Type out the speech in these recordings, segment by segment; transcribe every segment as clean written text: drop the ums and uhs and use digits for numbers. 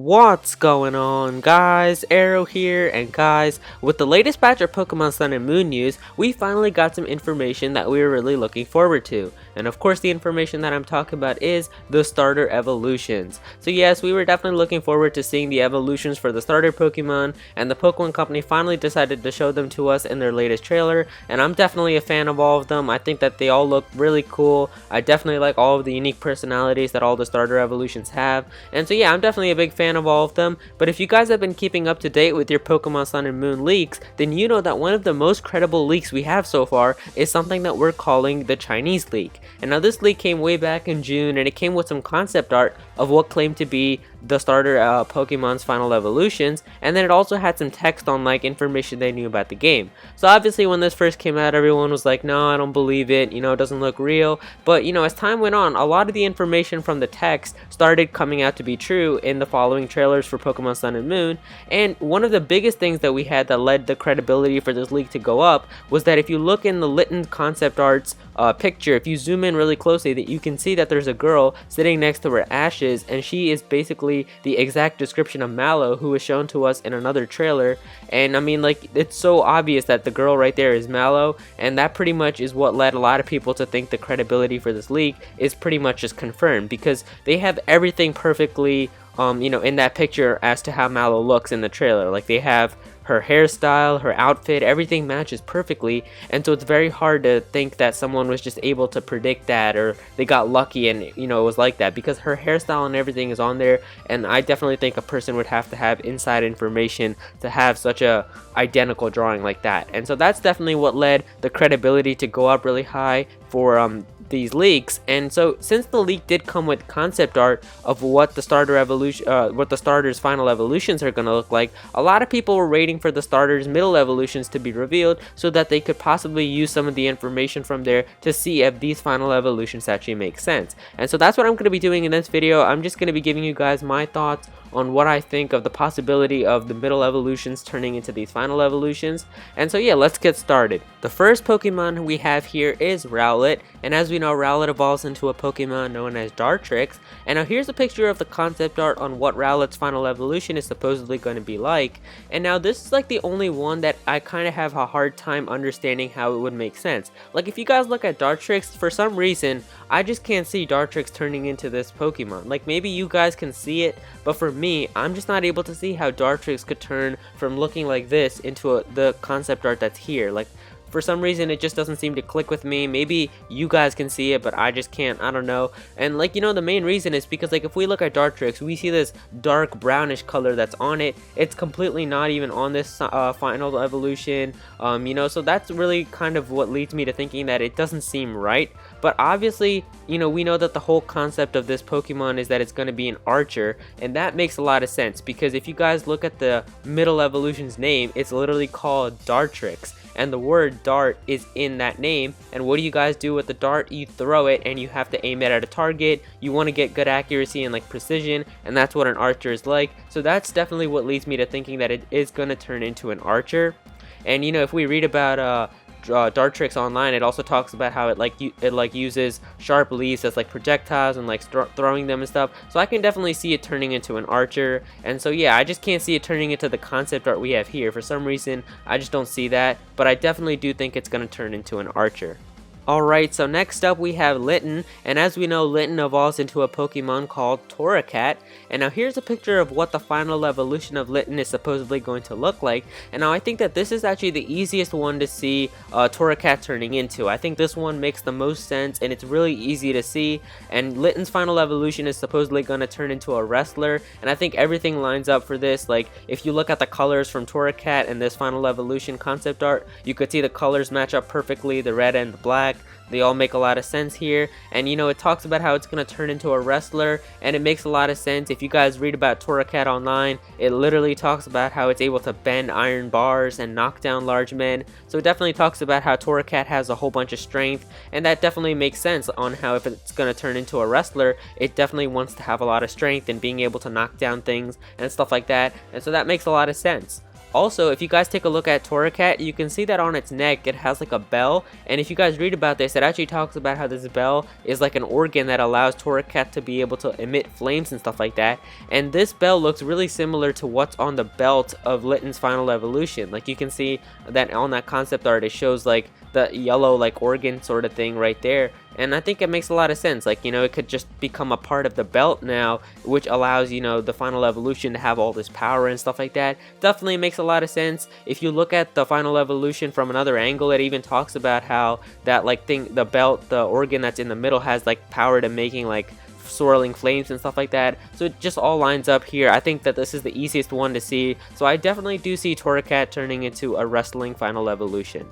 What's going on, guys? Aero here, and guys, with the latest batch of Pokemon Sun and Moon news, we finally got some information that we were really looking forward to. And of course, the information that I'm talking about is the starter evolutions. So yes, we were definitely looking forward to seeing the evolutions for the starter Pokemon, and the Pokemon Company finally decided to show them to us in their latest trailer, and I'm definitely a fan of all of them. I think that they all look really cool. I definitely like all of the unique personalities that all the starter evolutions have, and so yeah, I'm definitely a big fan of all of them. But if you guys have been keeping up to date with your Pokemon Sun and Moon leaks, then you know that one of the most credible leaks we have so far is something that we're calling the Chinese leak. And now this leak came way back in June, and it came with some concept art of what claimed to be the starter Pokemon's final evolutions, and then it also had some text on like information they knew about the game. So obviously when this first came out, everyone was like, no, I don't believe it, you know, it doesn't look real. But you know, as time went on, a lot of the information from the text started coming out to be true in the following trailers for Pokemon Sun and Moon. And one of the biggest things that we had that led the credibility for this leak to go up was that if you look in the Litten concept art's picture, if you zoom in really closely, that you can see that there's a girl sitting next to her ashes, and she is basically the exact description of Mallow, who was shown to us in another trailer. And I mean, like, it's so obvious that the girl right there is Mallow, and that pretty much is what led a lot of people to think the credibility for this leak is pretty much just confirmed, because they have everything perfectly you know, in that picture as to how Mallow looks in the trailer. Like, they have her hairstyle, her outfit, everything matches perfectly, and so it's very hard to think that someone was just able to predict that, or they got lucky and, you know, it was like that, because her hairstyle and everything is on there. And I definitely think a person would have to have inside information to have such a identical drawing like that. And so that's definitely what led the credibility to go up really high for these leaks. And so since the leak did come with concept art of what the starter evolution what the starters final evolutions are going to look like, a lot of people were waiting for the starters middle evolutions to be revealed so that they could possibly use some of the information from there to see if these final evolutions actually make sense. And so that's what I'm going to be doing in this video. I'm just going to be giving you guys my thoughts on what I think of the possibility of the middle evolutions turning into these final evolutions. And so yeah, let's get started. The first Pokemon we have here is Rowlet, and as we know, Rowlet evolves into a Pokemon known as Dartrix. And now here's a picture of the concept art on what Rowlet's final evolution is supposedly going to be like. And now this is like the only one that I kind of have a hard time understanding how it would make sense. Like, if you guys look at Dartrix, for some reason I just can't see Dartrix turning into this Pokemon. Like, maybe you guys can see it, but for me, I'm just not able to see how Dartrix could turn from looking like this into the concept art that's here. Like, for some reason it just doesn't seem to click with me. Maybe you guys can see it, but I just can't. I don't know. And like, you know, the main reason is because, like, if we look at Dartrix, we see this dark brownish color that's on it. It's completely not even on this final evolution, you know, so that's really kind of what leads me to thinking that it doesn't seem right. But obviously, you know, we know that the whole concept of this Pokemon is that it's going to be an archer, and that makes a lot of sense, because if you guys look at the middle evolution's name, it's literally called Dartrix, and the word dart is in that name. And what do you guys do with the dart? You throw it, and you have to aim it at a target. You want to get good accuracy and like precision, and that's what an archer is like. So that's definitely what leads me to thinking that it is going to turn into an archer. And you know, if we read about Dartrix online, it also talks about how it uses sharp leaves as like projectiles and like throwing them and stuff. So I can definitely see it turning into an archer. And so yeah, I just can't see it turning into the concept art we have here. For some reason, I just don't see that, but I definitely do think it's going to turn into an archer. Alright, so next up we have Litten, and as we know, Litten evolves into a Pokemon called Torracat. And now here's a picture of what the final evolution of Litten is supposedly going to look like. And now I think that this is actually the easiest one to see Torracat turning into. I think this one makes the most sense, and it's really easy to see. And Litten's final evolution is supposedly going to turn into a wrestler, and I think everything lines up for this. Like, if you look at the colors from Torracat and this final evolution concept art, you could see the colors match up perfectly, the red and the black. They all make a lot of sense here. And you know, it talks about how it's going to turn into a wrestler, and it makes a lot of sense. If you guys read about Torracat online, it literally talks about how it's able to bend iron bars and knock down large men. So it definitely talks about how Torracat has a whole bunch of strength, and that definitely makes sense on how, if it's going to turn into a wrestler, it definitely wants to have a lot of strength and being able to knock down things and stuff like that. And so that makes a lot of sense. Also, if you guys take a look at Torracat, you can see that on its neck it has like a bell, and if you guys read about this, it actually talks about how this bell is like an organ that allows Torracat to be able to emit flames and stuff like that. And this bell looks really similar to what's on the belt of Litten's final evolution. Like, you can see that on that concept art, it shows like the yellow like organ sort of thing right there. And I think it makes a lot of sense. Like, you know, it could just become a part of the belt now, which allows, you know, the final evolution to have all this power and stuff like that. Definitely makes a lot of sense. If you look at the final evolution from another angle, it even talks about how that like thing, the belt, the organ that's in the middle, has like power to making like swirling flames and stuff like that. So it just all lines up here. I think that this is the easiest one to see. So I definitely do see Torracat turning into a wrestling final evolution.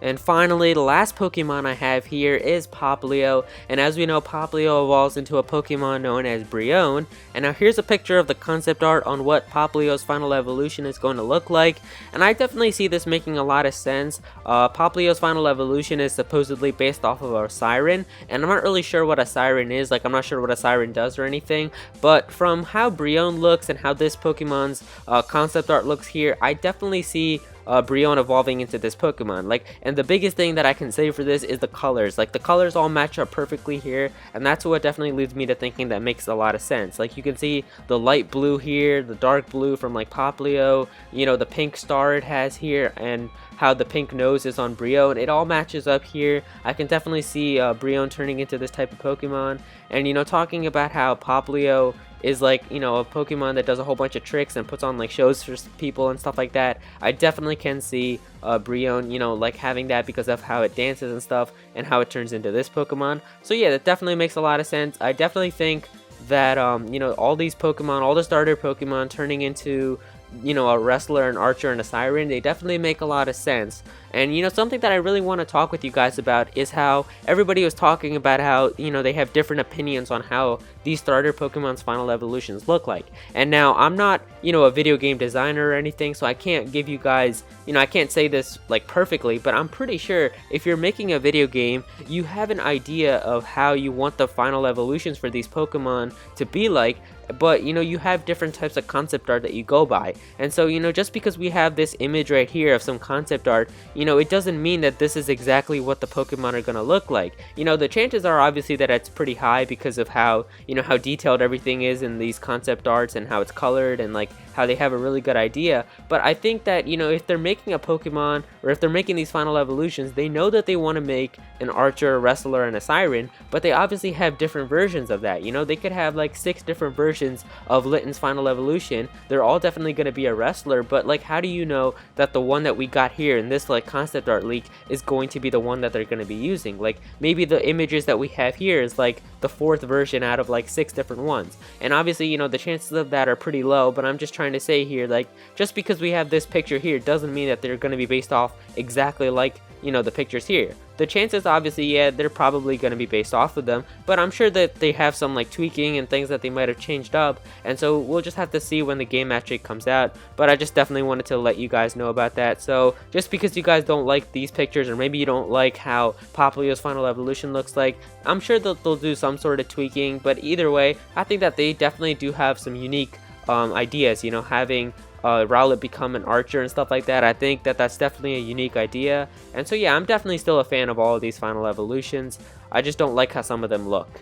And finally, the last Pokemon I have here is Popplio, and as we know, Popplio evolves into a Pokemon known as Brionne. And now here's a picture of the concept art on what Popplio's final evolution is going to look like, and I definitely see this making a lot of sense. Popplio's final evolution is supposedly based off of a siren, and I'm not really sure what a siren is. Like, I'm not sure what a siren does or anything, but from how Brionne looks and how this Pokemon's concept art looks here, I definitely see Brionne evolving into this Pokemon. Like, and the biggest thing that I can say for this is the colors. Like, the colors all match up perfectly here, and that's what definitely leads me to thinking that makes a lot of sense. Like, you can see the light blue here, the dark blue from like Popplio, you know, the pink star it has here, and how the pink nose is on Brionne. It all matches up here. I can definitely see Brionne turning into this type of Pokemon. And, you know, talking about how Popplio is like, you know, a Pokemon that does a whole bunch of tricks and puts on like shows for people and stuff like that, I definitely can see Brionne, you know, like having that because of how it dances and stuff and how it turns into this Pokemon. So yeah, that definitely makes a lot of sense. I definitely think that you know, all these Pokemon, all the starter Pokemon turning into, you know, a wrestler, an archer, and a siren, they definitely make a lot of sense. And, you know, something that I really want to talk with you guys about is how everybody was talking about how, you know, they have different opinions on how these starter Pokemon's final evolutions look like. And now, I'm not, you know, a video game designer or anything, so I can't give you guys, you know, I can't say this like perfectly, but I'm pretty sure if you're making a video game, you have an idea of how you want the final evolutions for these Pokemon to be like, but, you know, you have different types of concept art that you go by. And so, you know, just because we have this image right here of some concept art, you know, it doesn't mean that this is exactly what the Pokemon are going to look like. You know, the chances are obviously that it's pretty high because of how, you know, how detailed everything is in these concept arts and how it's colored and like how they have a really good idea. But I think that, you know, if they're making a Pokemon or if they're making these final evolutions, they know that they want to make an archer, a wrestler, and a siren, but they obviously have different versions of that. You know, they could have like 6 different versions of Litten's final evolution. They're all definitely going to be a wrestler, but like, how do you know that the one that we got here in this like concept art leak is going to be the one that they're going to be using? Like, maybe the images that we have here is like the 4th version out of like 6 different ones, and obviously, you know, the chances of that are pretty low. But I'm just trying to say here, like, just because we have this picture here doesn't mean that they're going to be based off exactly like, you know, the pictures here. The chances, obviously, yeah, they're probably going to be based off of them, but I'm sure that they have some like tweaking and things that they might have changed up, and so we'll just have to see when the game actually comes out. But I just definitely wanted to let you guys know about that. So just because you guys don't like these pictures, or maybe you don't like how Popplio's final evolution looks like, I'm sure that they'll do some sort of tweaking. But either way, I think that they definitely do have some unique ideas, you know, having Rowlet become an archer and stuff like that. I think that that's definitely a unique idea. And so yeah, I'm definitely still a fan of all of these final evolutions. I just don't like how some of them look.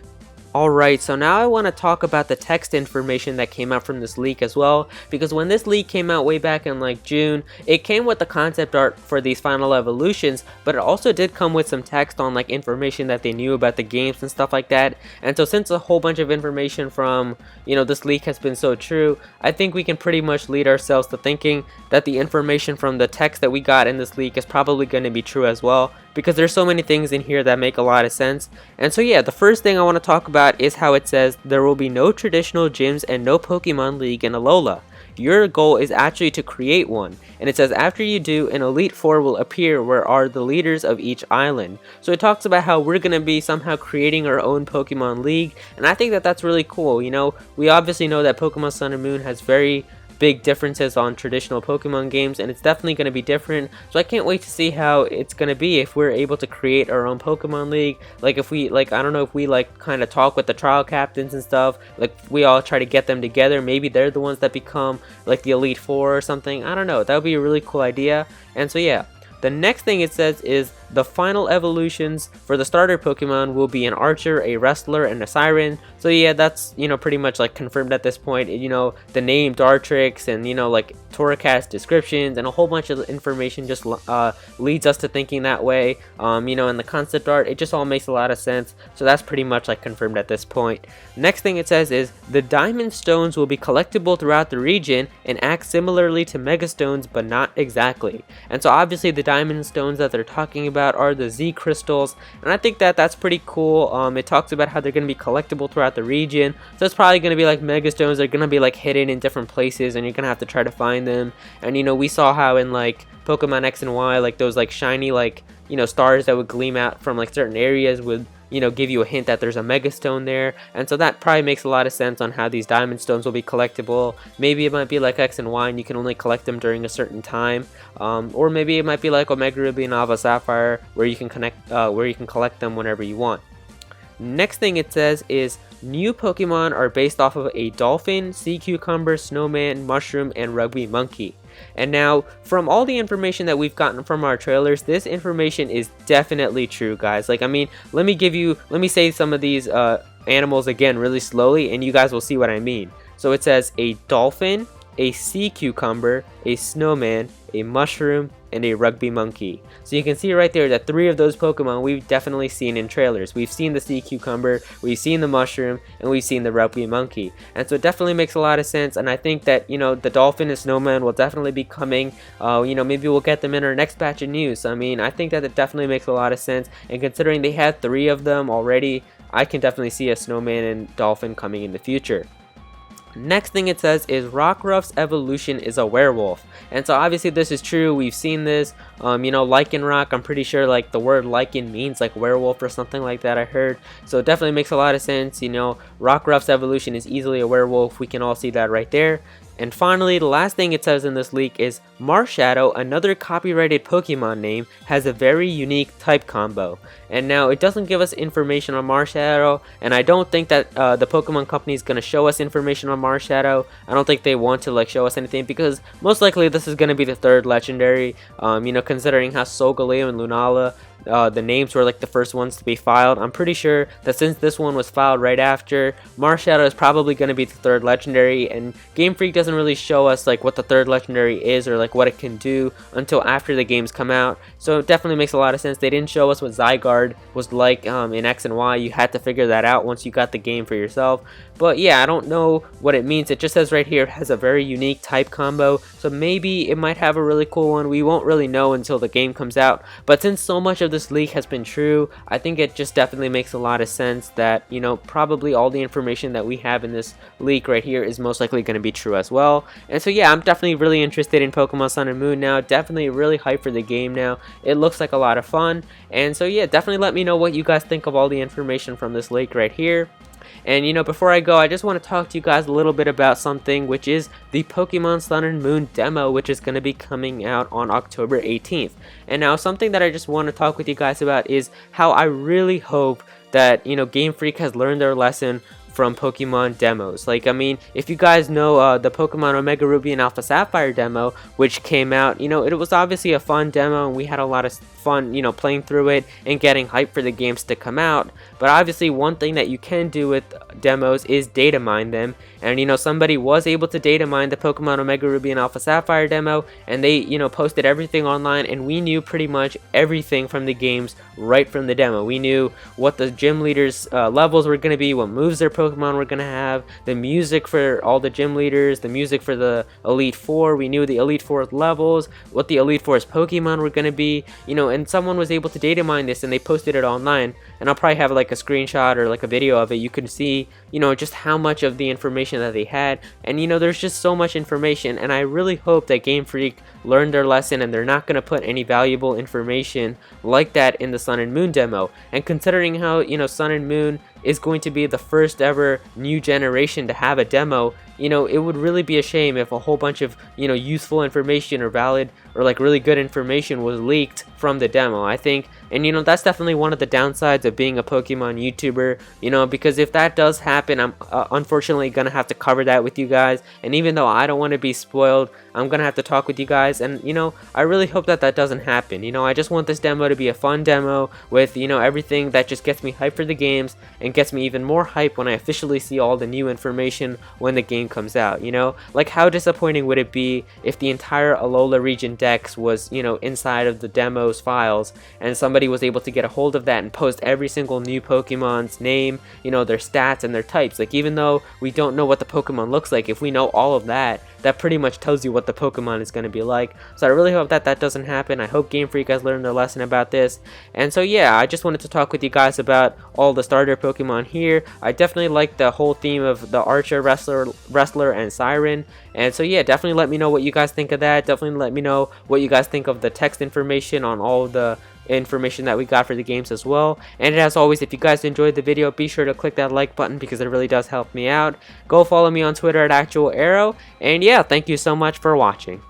Alright, so now I want to talk about the text information that came out from this leak as well, because when this leak came out way back in like June, it came with the concept art for these final evolutions, but it also did come with some text on like information that they knew about the games and stuff like that. And so since a whole bunch of information from, you know, this leak has been so true, I think we can pretty much lead ourselves to thinking that the information from the text that we got in this leak is probably going to be true as well, because there's so many things in here that make a lot of sense. And so yeah, the first thing I want to talk about is how it says there will be no traditional gyms and no Pokemon League in Alola. Your goal is actually to create one, and it says after you do, an Elite Four will appear where are the leaders of each island. So it talks about how we're going to be somehow creating our own Pokemon League, and I think that that's really cool. You know, we obviously know that Pokemon Sun and Moon has very big differences on traditional Pokemon games, and it's definitely going to be different. So I can't wait to see how it's going to be if we're able to create our own Pokemon League. Like if we, like, I don't know, if we like kind of talk with the trial captains and stuff, like we all try to get them together, maybe they're the ones that become like the Elite Four or something. I don't know, that would be a really cool idea. And so yeah, the next thing it says is the final evolutions for the starter Pokemon will be an Archer, a Wrestler, and a Siren. So yeah, that's, you know, pretty much like confirmed at this point. You know, the name Dartrix and, you know, like Torracast descriptions and a whole bunch of information just leads us to thinking that way. You know, in the concept art, it just all makes a lot of sense. So that's pretty much like confirmed at this point. Next thing it says is the Diamond Stones will be collectible throughout the region and act similarly to Mega Stones, but not exactly. And so obviously the Diamond Stones that they're talking about are the Z crystals, and I think that that's pretty cool. It talks about how they're going to be collectible throughout the region, so it's probably going to be like Mega Stones. They're going to be like hidden in different places, and you're going to have to try to find them. And you know, we saw how in like Pokemon X and Y, like those like shiny, like, you know, stars that would gleam out from like certain areas would, you know, give you a hint that there's a Mega Stone there. And so that probably makes a lot of sense on how these Diamond Stones will be collectible. Maybe it might be like X and Y and you can only collect them during a certain time, or maybe it might be like Omega Ruby and Alpha Sapphire, where you can collect them whenever you want. Next thing it says is new Pokemon are based off of a dolphin, sea cucumber, snowman, mushroom, and rugby monkey. And now, from all the information that we've gotten from our trailers, this information is definitely true, guys. Like, I mean, let me say some of these animals again really slowly, and you guys will see what I mean. So it says a dolphin, a sea cucumber, a snowman, a mushroom, and a rugby monkey. So you can see right there that 3 of those Pokemon we've definitely seen in trailers. We've seen the sea cucumber, we've seen the mushroom, and we've seen the rugby monkey. And so it definitely makes a lot of sense, and I think that, you know, the dolphin and snowman will definitely be coming. You know, maybe we'll get them in our next batch of news. I mean, I think that it definitely makes a lot of sense, and considering they had 3 of them already, I can definitely see a snowman and dolphin coming in the future. Next thing it says is Rockruff's evolution is a werewolf, and so obviously this is true. We've seen this. You know, Lycanroc, I'm pretty sure like the word Lycan means like werewolf or something like that, I heard. So it definitely makes a lot of sense. You know, Rockruff's evolution is easily a werewolf. We can all see that right there. And finally, the last thing it says in this leak is Marshadow, another copyrighted Pokemon name, has a very unique type combo. And now it doesn't give us information on Marshadow, and I don't think that the Pokemon company is going to show us information on Marshadow. I don't think they want to like show us anything, because most likely this is going to be the 3rd legendary. You know, considering how Solgaleo and Lunala, the names were like the first ones to be filed, I'm pretty sure that since this one was filed right after, Marshadow is probably going to be the 3rd legendary, and Game Freak doesn't really show us like what the 3rd legendary is or like what it can do until after the games come out. So it definitely makes a lot of sense. They didn't show us what Zygarde was like in X and Y. You had to figure that out once you got the game for yourself. But yeah, I don't know what it means. It just says right here it has a very unique type combo, so maybe it might have a really cool one. We won't really know until the game comes out. But since so much of this leak has been true, I think it just definitely makes a lot of sense that, you know, probably all the information that we have in this leak right here is most likely going to be true as well. And so yeah, I'm definitely really interested in Pokemon Sun and Moon now. Definitely really hyped for the game now. It looks like a lot of fun. And so yeah, definitely let me know what you guys think of all the information from this leak right here. And you know, before I go, I just want to talk to you guys a little bit about something, which is the Pokemon Sun and Moon demo, which is going to be coming out on October 18th. And now something that I just want to talk with you guys about is how I really hope that, you know, Game Freak has learned their lesson from Pokemon demos. Like, I mean, if you guys know the Pokemon Omega Ruby and Alpha Sapphire demo, which came out, you know, it was obviously a fun demo, and we had a lot of fun, you know, playing through it and getting hyped for the games to come out. But obviously one thing that you can do with demos is data mine them, and you know, somebody was able to data mine the Pokemon Omega Ruby and Alpha Sapphire demo, and they, you know, posted everything online, and we knew pretty much everything from the games right from the demo. We knew what the gym leaders levels were going to be, what moves their Pokemon were going to have, the music for all the gym leaders, the music for the Elite Four. We knew the Elite Four levels, what the Elite Four's Pokemon were going to be, you know, and someone was able to data mine this, and they posted it online, and I'll probably have like a screenshot or like a video of it. You can see, you know, just how much of the information that they had, and you know, there's just so much information, and I really hope that Game Freak learned their lesson and they're not going to put any valuable information like that in the Sun and Moon demo. And considering how, you know, Sun and Moon is going to be the first ever new generation to have a demo, it would really be a shame if a whole bunch of, useful information or valid or like really good information was leaked from the demo. I think, and that's definitely one of the downsides of being a Pokemon YouTuber, because if that does happen, I'm unfortunately gonna have to cover that with you guys. And even though I don't want to be spoiled, I'm gonna have to talk with you guys, and I really hope that that doesn't happen. I just want this demo to be a fun demo with everything that just gets me hyped for the games and gets me even more hype when I officially see all the new information when the game comes out. Like, how disappointing would it be if the entire Alola region dex was inside of the demo's files, and somebody was able to get a hold of that and post every single new Pokemon's name, their stats and their types. Like, even though we don't know what the Pokemon looks like, if we know all of that, that pretty much tells you what the Pokemon is going to be like. So I really hope that that doesn't happen. I hope Game Freak guys learned their lesson about this. And so yeah, I just wanted to talk with you guys about all the starter Pokemon here. I definitely like the whole theme of the Archer, Wrestler, and Siren. And so yeah, definitely let me know what you guys think of that. Definitely let me know what you guys think of the text information on all of the information that we got for the games as well. And as always, if you guys enjoyed the video, be sure to click that like button because it really does help me out. Go follow me on Twitter at Actual Aero. And yeah, thank you so much for watching.